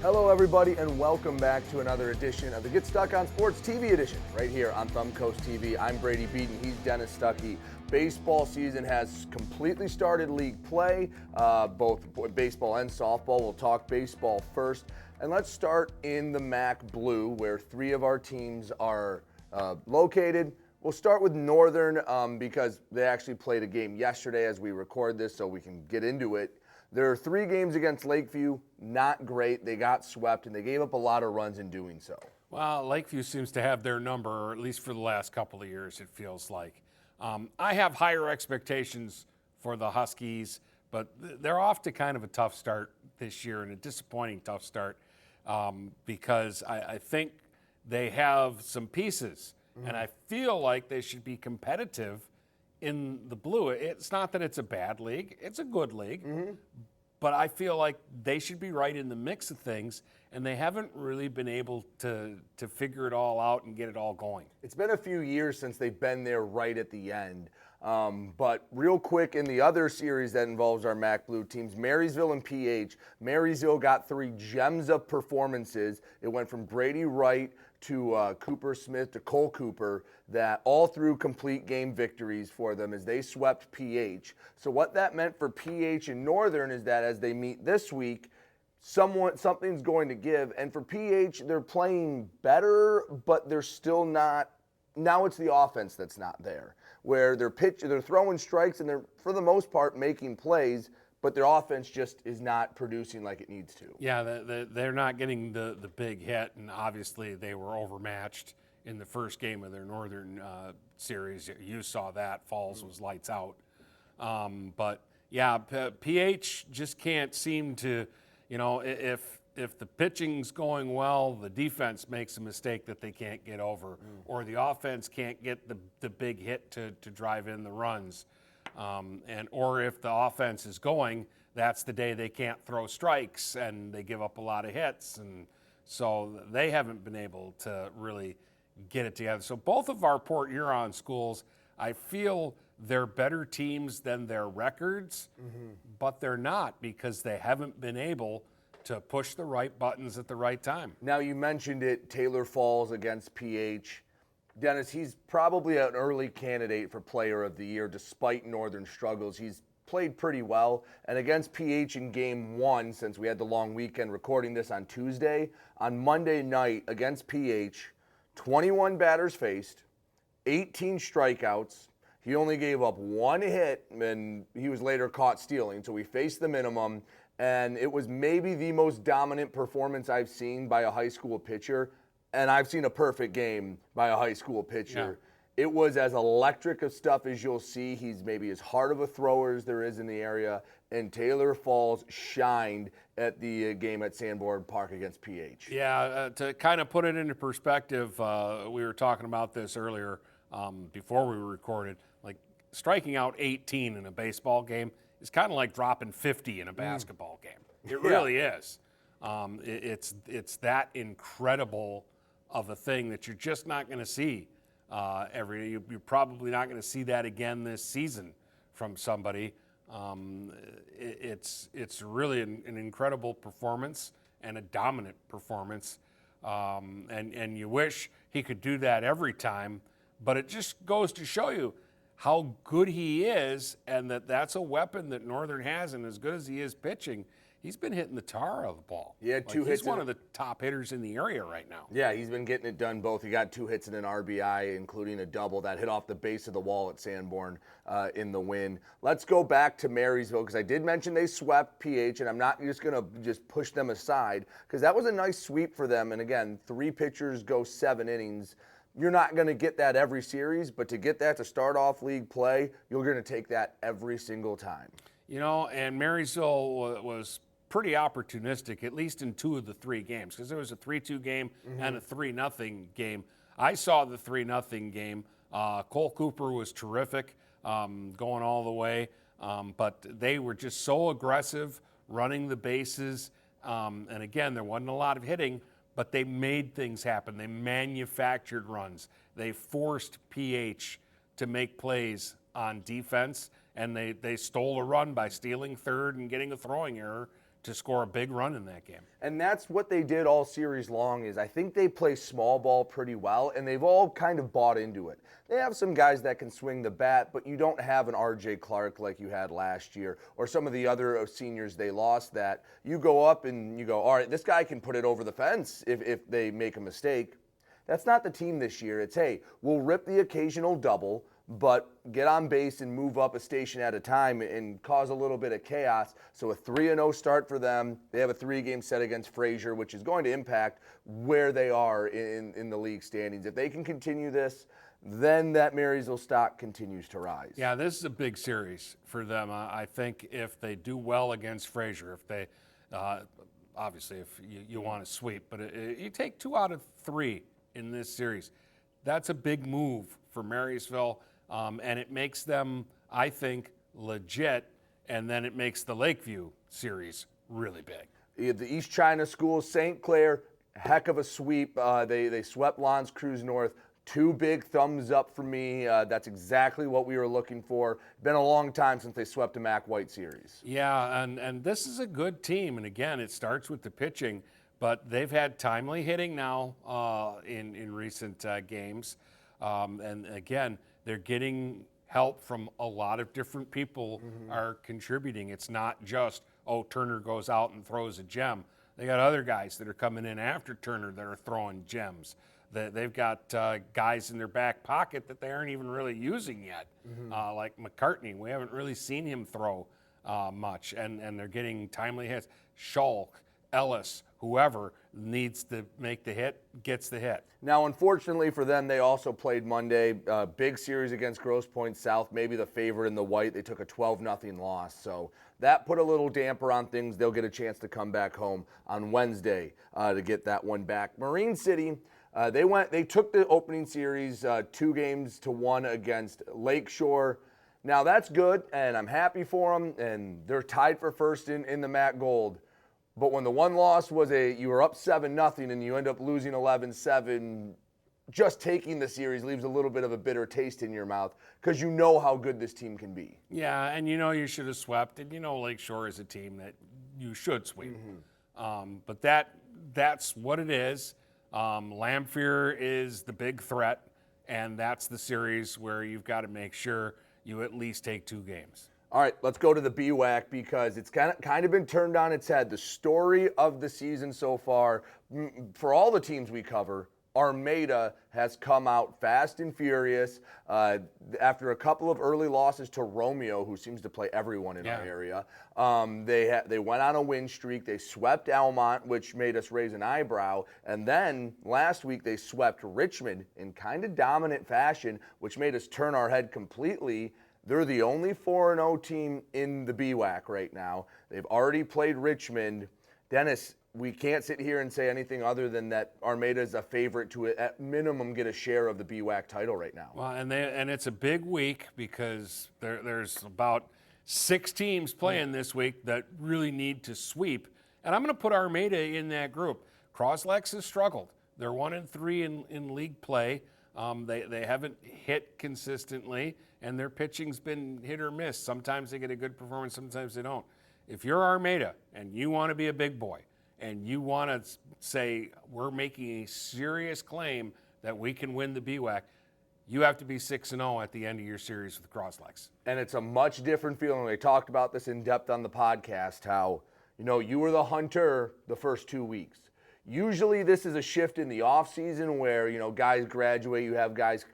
Hello, everybody, and welcome back to another edition of the Get Stuck on Sports TV edition, right here on Thumb Coast TV. I'm Brady Beedon. He's Dennis Stucky. Baseball season has completely started league play, both baseball and softball. We'll talk baseball first. And let's start in the MAC Blue, where three of our teams are located. We'll start with Northern because they actually played a game yesterday as we record this, so we can get into it. There are 3 games against Lakeview, not great. They got swept, and they gave up a lot of runs in doing so. Well, Lakeview seems to have their number, or at least for the last couple of years, it feels like. I have higher expectations for the Huskies, but they're off to kind of a tough start this year, and a disappointing tough start, because I think they have some pieces, and I feel like they should be competitive in the Blue. It's not that it's a bad league. It's a good league. But I feel like they should be right in the mix of things, and they haven't really been able to figure it all out and get it all going. It's been a few years since they've been there right at the end. But real quick, in the other series that involves our MAC Blue teams, Marysville and PH. Marysville got 3 gems of performances. It went from Brady Wright to Cooper Smith to Cole Cooper, that all through complete game victories for them as they swept PH. So what that meant for PH and Northern is that as they meet this week, something's going to give. And for PH, they're playing better, but they're still not. Now it's the offense that's not there, where they're throwing strikes and they're, for the most part, making plays, but their offense just is not producing like it needs to. Yeah, they're not getting the big hit, and obviously they were overmatched in the first game of their Northern series. You saw that. Falls was lights out. But, yeah, PH just can't seem to, if the pitching's going well, the defense makes a mistake that they can't get over, or the offense can't get the big hit to drive in the runs. Or if the offense is going, that's the day they can't throw strikes and they give up a lot of hits. And so they haven't been able to really get it together. So both of our Port Huron schools, I feel they're better teams than their records, but they're not because they haven't been able to push the right buttons at the right time. Now, you mentioned it, Taylor Falls against PH. Dennis, he's probably an early candidate for Player of the Year despite Northern struggles. He's played pretty well. And against PH in Game 1, since we had the long weekend recording this on Tuesday, on Monday night against PH, 21 batters faced, 18 strikeouts. He only gave up 1 hit, and he was later caught stealing, so we faced the minimum. And it was maybe the most dominant performance I've seen by a high school pitcher. And I've seen a perfect game by a high school pitcher. Yeah. It was as electric of stuff as you'll see. He's maybe as hard of a thrower as there is in the area. And Taylor Falls shined at the game at Sanborn Park against PH. Yeah, to kind of put it into perspective, we were talking about this earlier before we recorded. Like, striking out 18 in a baseball game is kind of like dropping 50 in a basketball game. It really is. It's that incredible of a thing that you're just not going to see every day. You're probably not going to see that again this season from somebody. It's really an incredible performance and a dominant performance. And you wish he could do that every time, but it just goes to show you how good he is, and that's a weapon that Northern has. And as good as he is pitching, he's been hitting the tar of the ball. Yeah, 2 hits. He's one of the top hitters in the area right now. Yeah, he's been getting it done both. He got 2 hits and an RBI, including a double that hit off the base of the wall at Sanborn in the win. Let's go back to Marysville, because I did mention they swept PH, and I'm not just going to just push them aside, because that was a nice sweep for them. And again, 3 pitchers go 7 innings. You're not going to get that every series, but to get that to start off league play, you're going to take that every single time. And Marysville was pretty opportunistic, at least in 2 of the 3 games, because there was a 3-2 game and a 3-0 game. I saw the 3-0 game. Cole Cooper was terrific, going all the way, but they were just so aggressive, running the bases, and again, there wasn't a lot of hitting, but they made things happen. They manufactured runs. They forced PH to make plays on defense, and they stole a run by stealing third and getting a throwing error to score a big run in that game. And that's what they did all series long. Is I think they play small ball pretty well, and they've all kind of bought into it. They have some guys that can swing the bat, but you don't have an R.J. Clark like you had last year, or some of the other seniors they lost that you go up and you go, all right, this guy can put it over the fence if they make a mistake. That's not the team this year. It's, hey, we'll rip the occasional double, but get on base and move up a station at a time and cause a little bit of chaos. So a 3-0 start for them. They have a 3-game set against Frazier, which is going to impact where they are in the league standings. If they can continue this, then that Marysville stock continues to rise. Yeah, this is a big series for them. I think if they do well against Frazier, if they, obviously if you want to sweep, but you take 2 out of 3 in this series, that's a big move for Marysville. And it makes them, I think, legit, and then it makes the Lakeview series really big. The East China School, St. Clair, heck of a sweep. They swept L'Anse Creuse North. 2 big thumbs up for me. That's exactly what we were looking for. Been a long time since they swept a Mac White series. Yeah, and this is a good team. And again, it starts with the pitching, but they've had timely hitting now in recent games. And again, they're getting help from a lot of different people are contributing. It's not just, Turner goes out and throws a gem. They got other guys that are coming in after Turner that are throwing gems. They've got guys in their back pocket that they aren't even really using yet, like McCartney. We haven't really seen him throw much, and they're getting timely hits. Schulk, Ellis, whoever needs to make the hit, gets the hit. Now, unfortunately for them, they also played Monday. Big series against Grosse Pointe South, maybe the favorite in the white. They took a 12-0 loss. So that put a little damper on things. They'll get a chance to come back home on Wednesday to get that one back. Marine City, they took the opening series 2-1 against Lakeshore. Now, that's good, and I'm happy for them, and they're tied for first in the MAC Gold. But when the one loss was you were up 7-0 and you end up losing 11-7, just taking the series leaves a little bit of a bitter taste in your mouth because you know how good this team can be. Yeah, and you know you should have swept, and you know Lakeshore is a team that you should sweep. But that's what it is. Lamphere is the big threat, and that's the series where you've got to make sure you at least take 2 games. All right, let's go to the BWAC because it's kind of been turned on its head. The story of the season so far, for all the teams we cover, Armada has come out fast and furious after a couple of early losses to Romeo, who seems to play everyone in our area. They went on a win streak. They swept Almont, which made us raise an eyebrow. And then last week they swept Richmond in kind of dominant fashion, which made us turn our head completely. They're the only 4-0 team in the BWAC right now. They've already played Richmond. Dennis, we can't sit here and say anything other than that Armada is a favorite to, at minimum, get a share of the BWAC title right now. Well, and it's a big week because there's about 6 teams playing this week that really need to sweep. And I'm going to put Armada in that group. Croslex has struggled. They're 1-3 in league play. They haven't hit consistently, and their pitching's been hit or miss. Sometimes they get a good performance, sometimes they don't. If you're Armada and you want to be a big boy and you want to say we're making a serious claim that we can win the BWAC, you have to be 6-0 at the end of your series with Croslex. And it's a much different feeling. We talked about this in depth on the podcast, how, you were the hunter the first 2 weeks. Usually this is a shift in the offseason where, guys graduate, you have guys,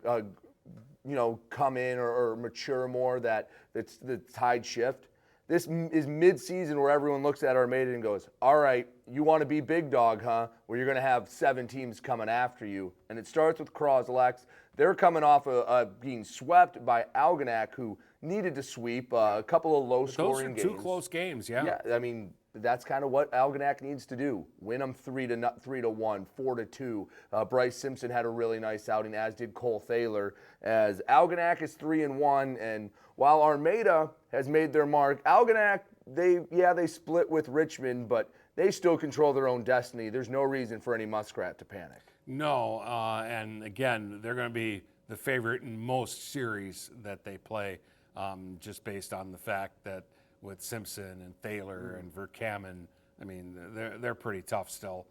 come in or mature more, that's the tide shift. This is mid-season where everyone looks at Armada and goes, all right, you want to be big dog, huh? Where you're going to have 7 teams coming after you. And it starts with Croslex. They're coming off of being swept by Algonac, who needed to sweep a couple of low-scoring games. Those are 2 close games, Yeah, I mean, that's kind of what Algonac needs to do. Win them 3-1, 4-2. Bryce Simpson had a really nice outing, as did Cole Thaler. As Algonac is 3-1, and while Armada has made their mark, Algonac, they split with Richmond, but they still control their own destiny. There's no reason for any Muskrat to panic. No, and again, they're going to be the favorite in most series that they play, just based on the fact that with Simpson and Thaler and Verkaman, I mean, they're pretty tough still.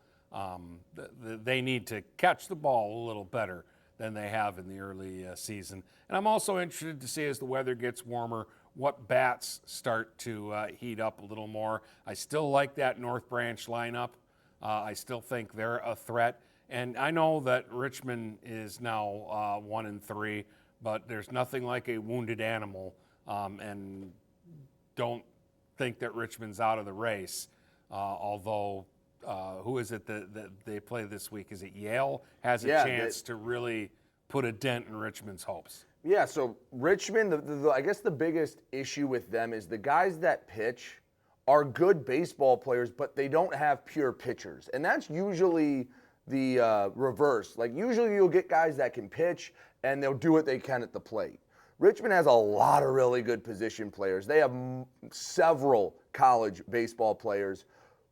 They need to catch the ball a little better than they have in the early season. And I'm also interested to see, as the weather gets warmer, what bats start to heat up a little more. I still like that North Branch lineup. I still think they're a threat. And I know that Richmond is now 1-3, but there's nothing like a wounded animal. And don't think that Richmond's out of the race. Although, who is it that they play this week? Is it Yale? Has a chance to really put a dent in Richmond's hopes. Yeah, so Richmond, I guess the biggest issue with them is the guys that pitch are good baseball players, but they don't have pure pitchers. And that's usually the reverse. Like, usually you'll get guys that can pitch, and they'll do what they can at the plate. Richmond has a lot of really good position players. They have several college baseball players,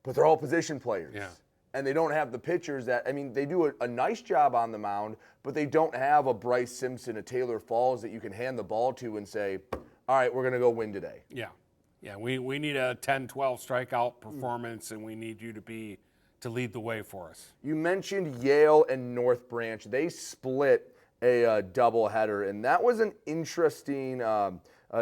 but they're all position players. Yeah. And they don't have the pitchers that, I mean, they do a nice job on the mound, but they don't have a Bryce Simpson, a Taylor Falls that you can hand the ball to and say, all right, we're going to go win today. Yeah. Yeah, we need a 10-12 strikeout performance, and we need you to lead the way for us. You mentioned Yale and North Branch. They split a doubleheader, and that was an interesting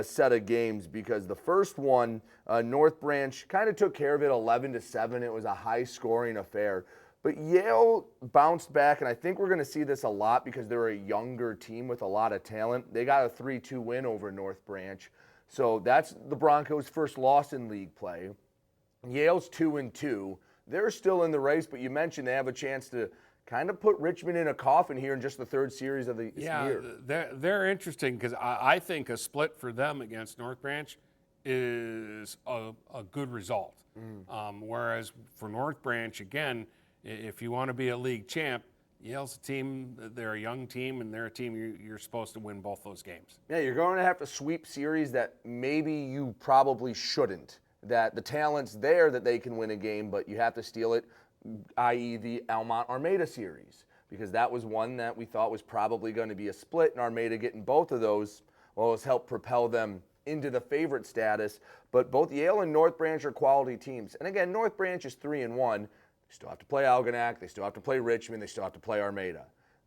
set of games because the first one, North Branch kind of took care of it 11-7. It was a high-scoring affair. But Yale bounced back, and I think we're going to see this a lot because they're a younger team with a lot of talent. They got a 3-2 win over North Branch. So that's the Broncos' first loss in league play. Yale's 2-2. They're still in the race, but you mentioned they have a chance to kind of put Richmond in a coffin here in just the third series of the year. Yeah, they're interesting because I think a split for them against North Branch is a good result. Whereas for North Branch, again, if you want to be a league champ, Yale's a team, they're a young team, and they're a team you're supposed to win both those games. Yeah, you're going to have to sweep series that maybe you probably shouldn't. That the talent's there that they can win a game, but you have to steal it, i.e. the Almont-Armada series, because that was one that we thought was probably going to be a split, and Armada getting both of those, well, has helped propel them into the favorite status. But both Yale and North Branch are quality teams. And again, North Branch is 3-1. They still have to play Algonac. They still have to play Richmond. They still have to play Armada.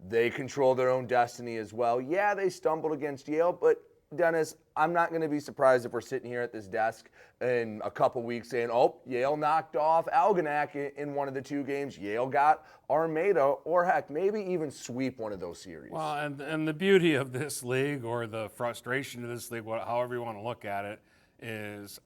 They control their own destiny as well. Yeah, they stumbled against Yale, but Dennis, I'm not going to be surprised if we're sitting here at this desk in a couple weeks saying, oh, Yale knocked off Algonac in one of the two games. Yale got Armada, or heck, maybe even sweep one of those series. Well, and the beauty of this league, or the frustration of this league, however you want to look at it, is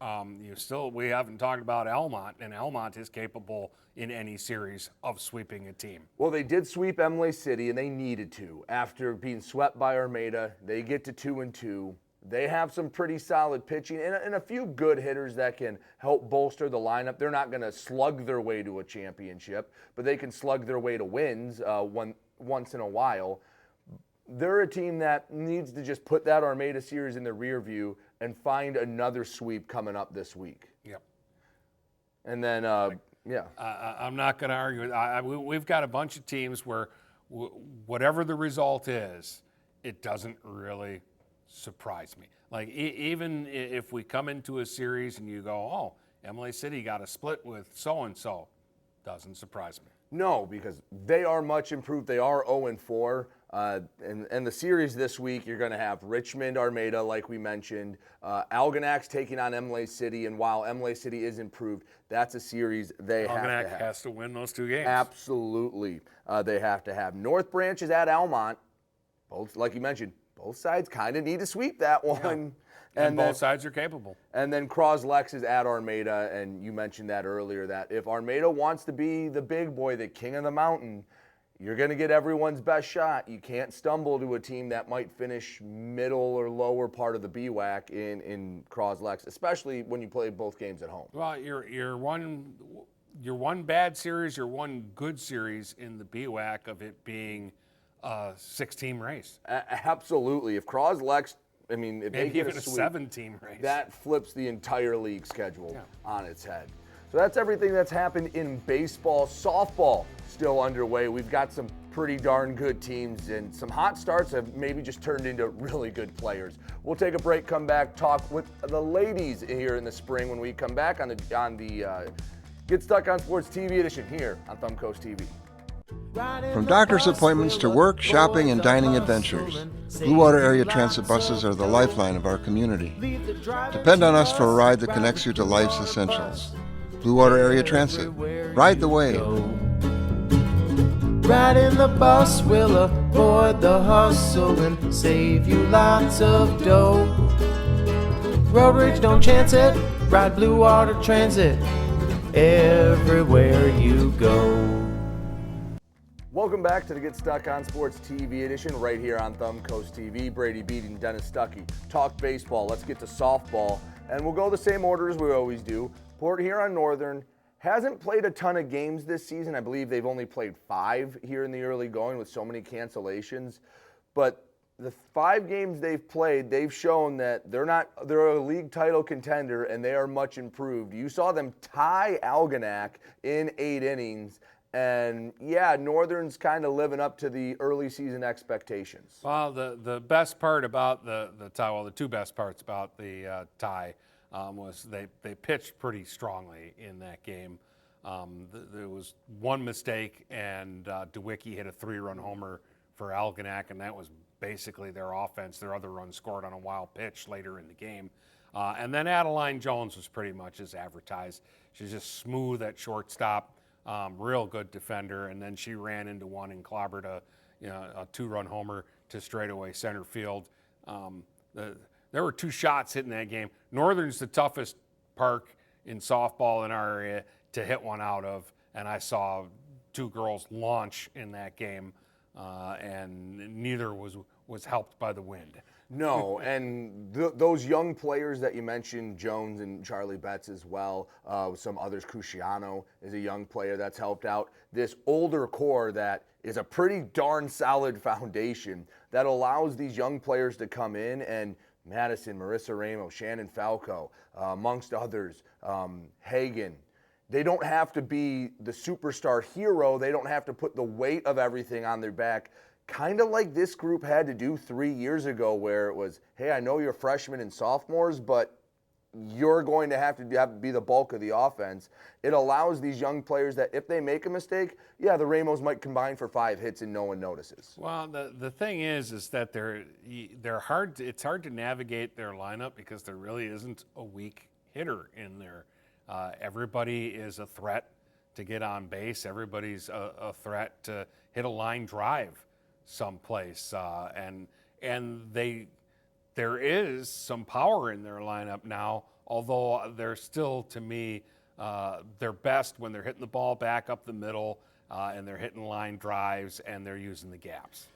we haven't talked about Almont, and Almont is capable in any series of sweeping a team. Well, they did sweep Emily City, and they needed to. After being swept by Armada, they get to 2-2. They have some pretty solid pitching and a few good hitters that can help bolster the lineup. They're not going to slug their way to a championship, but they can slug their way to wins once in a while. They're a team that needs to just put that Armada series in the rear view and find another sweep coming up this week. Yep. And then, yeah. I'm not going to argue. We've got a bunch of teams where whatever the result is, it doesn't really surprise me. Like, even if we come into a series and you go, oh, Emily City got a split with so-and-so, doesn't surprise me. No, because they are much improved. They are 0-4. And the series this week, you're going to have Richmond, Armada, like we mentioned. Algonac's taking on Emily City, and while Emily City is improved, that's a series they have to have. Algonac has to win those two games. Absolutely, they have to have. North Branch is at Almont. Both, like you mentioned, both sides kind of need to sweep that one. Yeah. And both sides are capable. And then Croslex is at Armada, and you mentioned that earlier, that if Armada wants to be the big boy, the king of the mountain, you're going to get everyone's best shot. You can't stumble to a team that might finish middle or lower part of the BWAC in Croslex, especially when you play both games at home. Well, your one bad series, your one good series in the BWAC of it being a 6-team race. Absolutely. If Croslex, if maybe they get even a sweep, 7-team race, that flips the entire league schedule on its head. So that's everything that's happened in baseball. Softball still underway. We've got some pretty darn good teams, and some hot starts have maybe just turned into really good players. We'll take a break, come back, talk with the ladies here in the spring when we come back on the Get Stuck on Sports TV edition here on Thumb Coast TV. From doctor's appointments to work, shopping, and dining adventures, Blue Water Area Transit buses are the lifeline of our community. Depend on us for a ride that connects you to life's essentials. Blue Water Area Transit. Ride the wave. Riding the bus will avoid the hustle and save you lots of dough. Road rage, don't chance it. Ride Blue Water Transit everywhere you go. Welcome back to the Get Stuck on Sports TV edition right here on Thumb Coast TV. Brady Beedon, Dennis Stucky. Talk baseball. Let's get to softball. And we'll go the same order as we always do. Port Huron Northern hasn't played a ton of games this season. I believe they've only played 5 here in the early going with so many cancellations. But the 5 games they've played, they've shown that they're a league title contender and they are much improved. You saw them tie Algonac in 8 innings. And yeah, Northern's kind of living up to the early season expectations. Well, the best part about the tie, well, the two best parts about the tie was they pitched pretty strongly in that game. There was one mistake, and DeWicki hit a 3-run homer for Algonac, and that was basically their offense. Their other run scored on a wild pitch later in the game. And then Adeline Jones was pretty much as advertised. She's just smooth at shortstop. Real good defender, and then she ran into one and clobbered a 2-run homer to straightaway center field. There were 2 shots hitting that game. Northern's the toughest park in softball in our area to hit one out of, and I saw 2 girls launch in that game, and neither was helped by the wind. No, and those young players that you mentioned, Jones and Charlie Betts as well, some others, Cusciano is a young player that's helped out. This older core that is a pretty darn solid foundation that allows these young players to come in, and Madison, Marissa Ramos, Shannon Falco, amongst others, Hagen. They don't have to be the superstar hero. They don't have to put the weight of everything on their back. Kind of like this group had to do 3 years ago, where it was, hey, I know you're freshmen and sophomores, but you're going to have to be the bulk of the offense. It allows these young players that if they make a mistake, yeah, the Ramos might combine for 5 hits and no one notices. Well, the thing is that they're hard. It's hard to navigate their lineup because there really isn't a weak hitter in there. Everybody is a threat to get on base. Everybody's a threat to hit a line drive someplace, and there is some power in their lineup now, although they're still, to me, their best when they're hitting the ball back up the middle, and they're hitting line drives and they're using the gaps.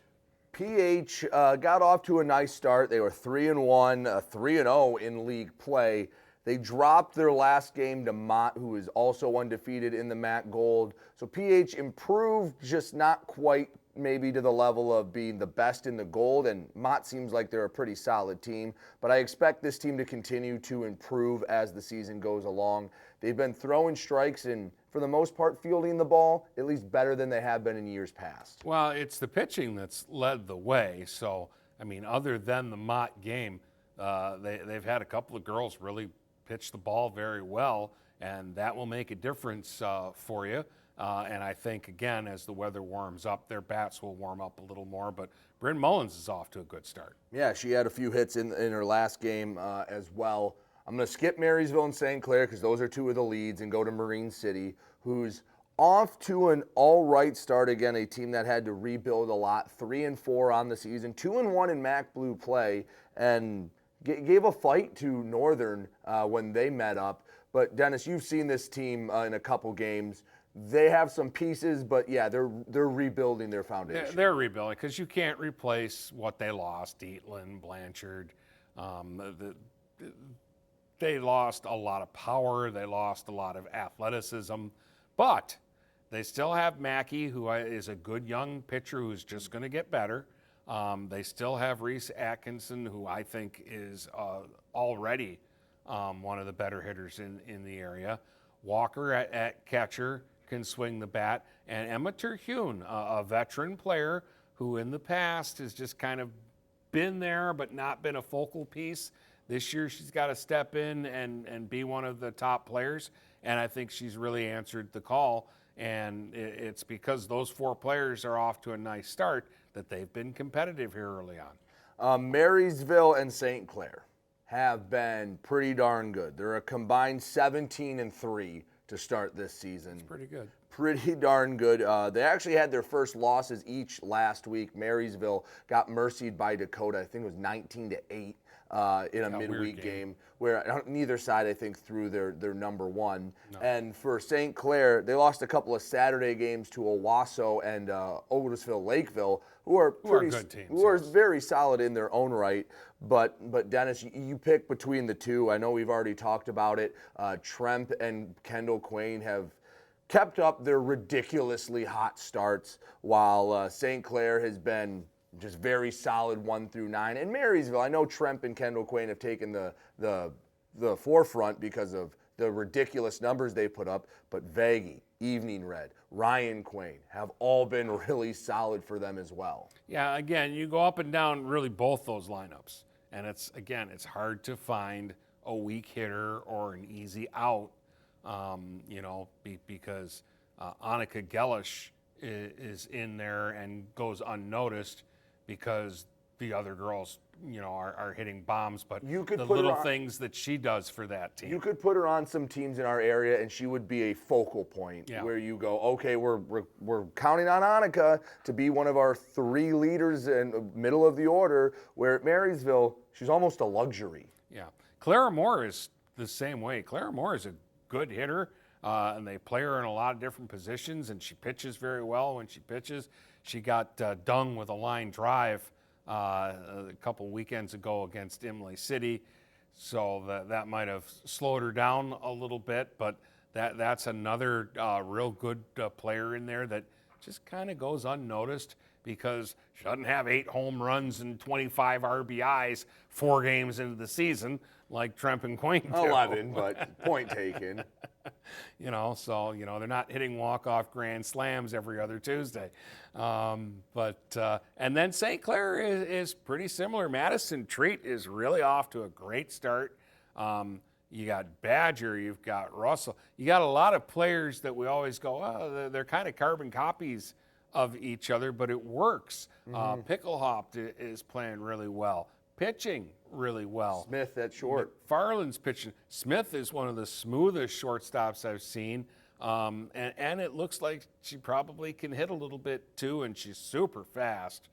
PH got off to a nice start. They were 3-1, 3-0 in league play. They dropped their last game to Mott, who is also undefeated in the MAC Gold. So PH improved, just not quite maybe to the level of being the best in the Gold, and Mott seems like they're a pretty solid team, but I expect this team to continue to improve as the season goes along. They've been throwing strikes and, for the most part, fielding the ball at least better than they have been in years past. Well, it's the pitching that's led the way. So, I mean, other than the Mott game, they've had a couple of girls really pitch the ball very well, and that will make a difference for you. And I think, again, as the weather warms up, their bats will warm up a little more. But Bryn Mullins is off to a good start. Yeah, she had a few hits in her last game as well. I'm going to skip Marysville and St. Clair because those are 2 of the leads, and go to Marine City, who's off to an all-right start. Again, a team that had to rebuild a lot, 3-4 on the season, 2-1 in MAC Blue play, and gave a fight to Northern when they met up. But, Dennis, you've seen this team in a couple games. They have some pieces, but yeah, they're rebuilding their foundation. They're rebuilding because you can't replace what they lost. Dietland, Blanchard, they lost a lot of power. They lost a lot of athleticism, but they still have Mackey, who is a good young pitcher who's just going to get better. They still have Reese Atkinson, who I think is already one of the better hitters in the area. Walker at catcher can swing the bat, and Emma Terhune, a veteran player who in the past has just kind of been there but not been a focal piece. This year she's got to step in and be one of the top players, and I think she's really answered the call. And it's because those 4 players are off to a nice start that they've been competitive here early on. Marysville and St. Clair have been pretty darn good. They're a combined 17-3 to start this season. It's pretty good. Pretty darn good. They actually had their first losses each last week. Marysville got mercied by Dakota. I think it was 19-8 in a midweek game where neither side, I think, threw their number one. No. And for St. Clair, they lost a couple of Saturday games to Owasso and Otisville Lakeville, who are good teams, who are very solid in their own right. But Dennis, you pick between the two. I know we've already talked about it. Tremp and Kendall Quain have kept up their ridiculously hot starts, while St. Clair has been just very solid 1 through 9. And Marysville, I know Tremp and Kendall Quain have taken the forefront because of the ridiculous numbers they put up, but Vaggie, Evening Red, Ryan Quain have all been really solid for them as well. Yeah, again, you go up and down really both those lineups. And it's hard to find a weak hitter or an easy out, because Annika Gellish is in there and goes unnoticed because the other girls, are hitting bombs. But you could the put little things that she does for that team. You could put her on some teams in our area, and she would be a focal point where you go, okay, we're counting on Annika to be one of our 3 leaders in middle of the order, where at Marysville, she's almost a luxury. Yeah. Clara Moore is the same way. Clara Moore is a good hitter, and they play her in a lot of different positions, and she pitches very well when she pitches. She got dung with a line drive a couple weekends ago against Imlay City, so that might have slowed her down a little bit, but that's another real good player in there that just kind of goes unnoticed because she doesn't have 8 home runs and 25 RBIs 4 games into the season like Tremp and Quain do. 11, but point taken. They're not hitting walk-off grand slams every other Tuesday. And then St. Clair is pretty similar. Madison Treat is really off to a great start. You got Badger, you've got Russell. You got a lot of players that we always go, they're kind of carbon copies of each other, but it works. Picklehop is playing really well. Pitching really well. Smith at short. McFarland's pitching. Smith is one of the smoothest shortstops I've seen. And it looks like she probably can hit a little bit too, and she's super fast.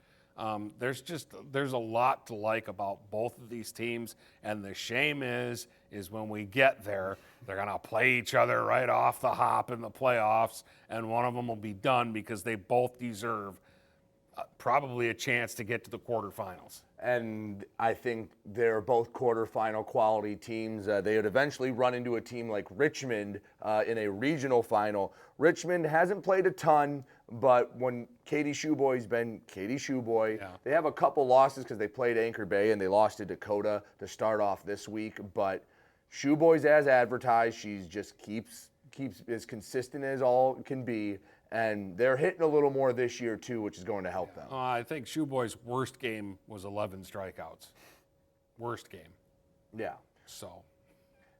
There's a lot to like about both of these teams, and the shame is when we get there, they're gonna play each other right off the hop in the playoffs, and one of them will be done because they both deserve probably a chance to get to the quarterfinals. And I think they're both quarterfinal quality teams. They would eventually run into a team like Richmond in a regional final. Richmond hasn't played a ton, but when Katie Shoeboy's been Katie Shoeboy, they have a couple losses because they played Anchor Bay and they lost to Dakota to start off this week. But Shoeboy's as advertised. She's just keeps as consistent as all can be. And they're hitting a little more this year, too, which is going to help them. I think Shoeboy's worst game was 11 strikeouts. Worst game. Yeah. So.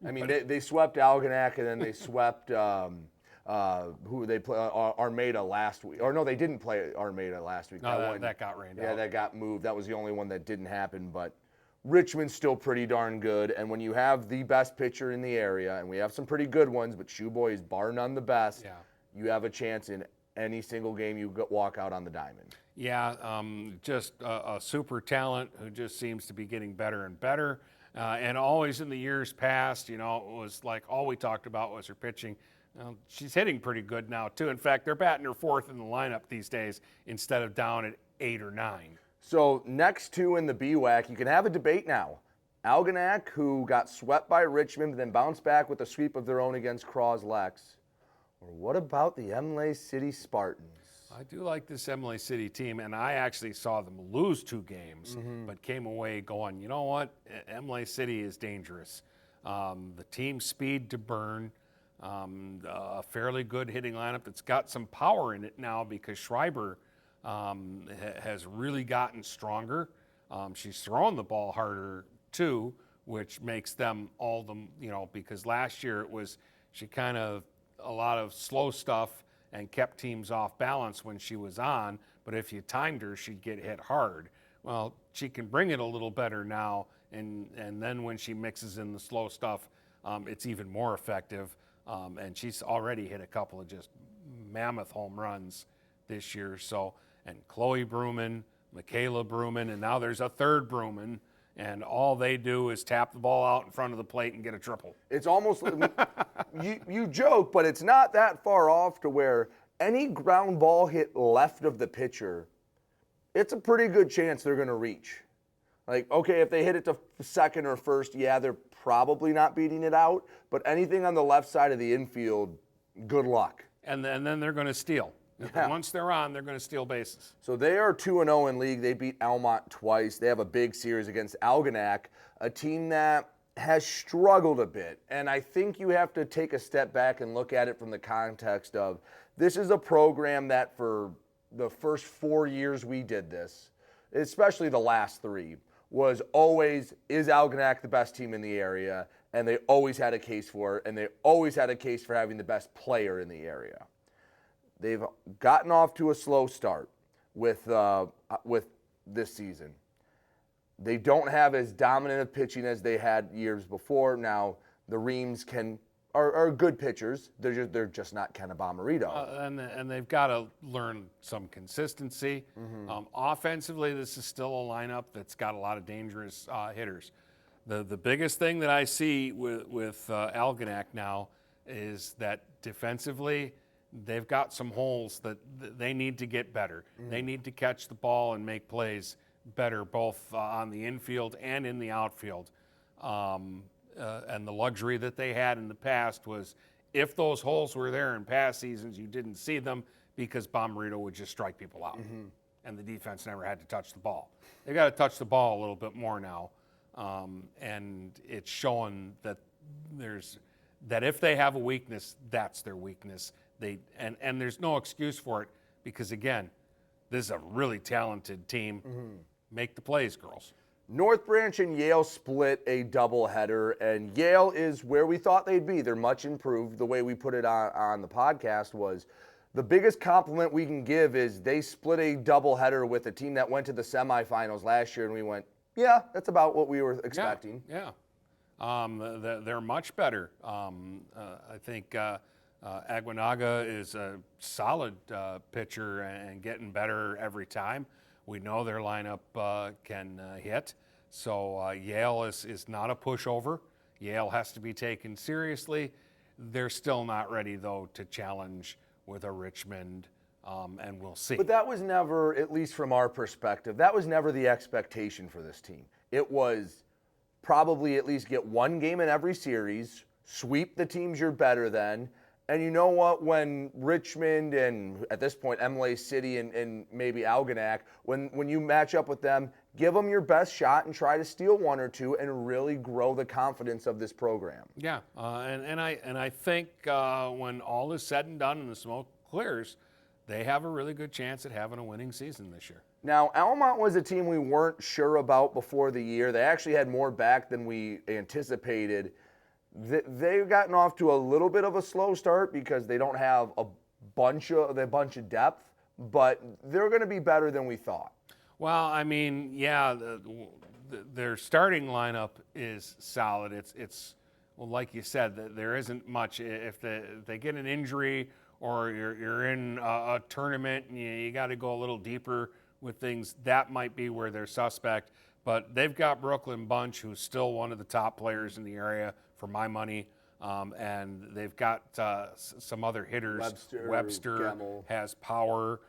I mean, they swept Algonac, and then they swept who they play Armada last week. Or no, they didn't play Armada last week. No, that got rained out. Yeah, that got moved. That was the only one that didn't happen. But Richmond's still pretty darn good. And when you have the best pitcher in the area, and we have some pretty good ones, but Shoeboy is bar none the best. Yeah. You have a chance in any single game you walk out on the diamond. Yeah, just a super talent who just seems to be getting better and better. And always in the years past, it was like all we talked about was her pitching. She's hitting pretty good now, too. In fact, they're batting her 4th in the lineup these days instead of down at 8 or 9. So next 2 in the BWAC, you can have a debate now. Algonac, who got swept by Richmond, but then bounced back with a sweep of their own against Croslex. Or what about the Imlay City Spartans? I do like this Imlay City team, and I actually saw them lose 2 games, but came away going, you know what? Imlay City is dangerous. The team speed to burn, a fairly good hitting lineup that's got some power in it now because Schreiber has really gotten stronger. She's throwing the ball harder too, which makes them all because last year She kind of a lot of slow stuff and kept teams off balance when she was on, but if you timed her, she'd get hit hard. Well, she can bring it a little better now, and then when she mixes in the slow stuff, it's even more effective. And she's already hit a couple of just mammoth home runs this year. So, and Chloe Bruman, Michaela Bruman, and now there's a third Bruman, and all they do is tap the ball out in front of the plate and get a triple. It's almost you joke, but it's not that far off to where any ground ball hit left of the pitcher, it's a pretty good chance they're going to reach. Like, okay, if they hit it to second or first, yeah, they're probably not beating it out. But anything on the left side of the infield, good luck. And then they're going to steal. Yeah. Once they're on, they're going to steal bases. So they are 2-0 in league. They beat Almont twice. They have a big series against Algonac, a team that has struggled a bit. And I think you have to take a step back and look at it from the context of this is a program that for the first 4 years we did this, especially the last 3, was always, is Algonac the best team in the area? And they always had a case for it, and they always had a case for having the best player in the area. They've gotten off to a slow start with this season. They don't have as dominant of pitching as they had years before. Now, the Reams are good pitchers. They're just not Ken Abomarito. And they've got to learn some consistency. Offensively, this is still a lineup that's got a lot of dangerous hitters. The biggest thing that I see with Algonac now is that defensively, they've got some holes that they need to get better. They need to catch the ball and make plays better, both on the infield and in the outfield. And the luxury that they had in the past was if those holes were there in past seasons, you didn't see them because Bomarito would just strike people out. And the defense never had to touch the ball. They got to touch the ball a little bit more now. And it's showing that that if they have a weakness, that's their weakness. And there's no excuse for it because, again, this is a really talented team. Make the plays, girls. North Branch and Yale split a doubleheader, and Yale is where we thought they'd be. They're much improved. The way we put it on the podcast was the biggest compliment we can give is they split a doubleheader with a team that went to the semifinals last year, and we went, yeah, that's about what we were expecting. Yeah. They're much better. I think Aguinaga is a solid pitcher and getting better every time. We know their lineup can hit. So Yale is not a pushover. Yale has to be taken seriously. They're still not ready, though, to challenge with a Richmond, and we'll see. But that was never, at least from our perspective, that was never the expectation for this team. It was probably at least get one game in every series, sweep the teams you're better than, and you know what, when Richmond and at this point Emily City and maybe Algonac, when you match up with them, give them your best shot and try to steal one or two and really grow the confidence of this program. Yeah, and I think when all is said and done and the smoke clears, they have a really good chance at having a winning season this year. Now, Almont was a team we weren't sure about before the year. They actually had more back than we anticipated. They've gotten off to a little bit of a slow start because they don't have a bunch of depth, but they're going to be better than we thought. Well, I mean, yeah, their starting lineup is solid. It's well, like you said, there isn't much. If they get an injury or you're in a tournament and you got to go a little deeper with things, that might be where they're suspect. But they've got Brooklyn Bunch, who's still one of the top players in the area for my money, and they've got some other hitters. Webster Gemmell has power.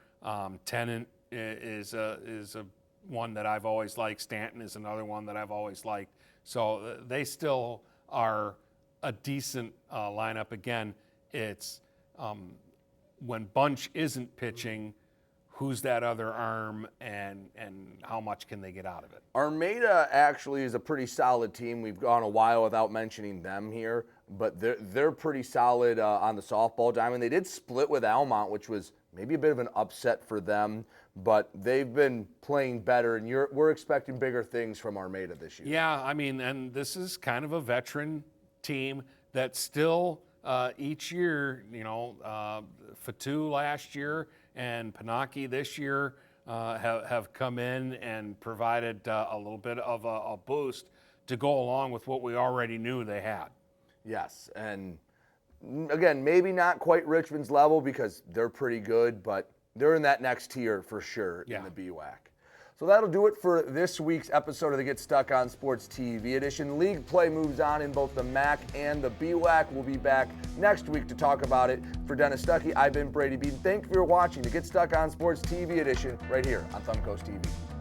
Tennant is a one that I've always liked. Stanton is another one that I've always liked. So they still are a decent lineup. Again, it's when Bunch isn't pitching, who's that other arm and how much can they get out of it? Armada actually is a pretty solid team. We've gone a while without mentioning them here, but they're pretty solid on the softball diamond. They did split with Almont, which was maybe a bit of an upset for them, but they've been playing better, and we're expecting bigger things from Armada this year. Yeah, I mean, and this is kind of a veteran team that still each year, Fatu last year and Pinocki this year have come in and provided a little bit of a boost to go along with what we already knew they had. Yes, and again, maybe not quite Richmond's level because they're pretty good, but they're in that next tier for sure in the BWAC. So that'll do it for this week's episode of the Get Stuck on Sports TV edition. League play moves on in both the MAC and the BWAC. We'll be back next week to talk about it. For Dennis Stucky, I've been Brady Beedon. Thank you for watching the Get Stuck on Sports TV edition right here on Thumbcoast TV.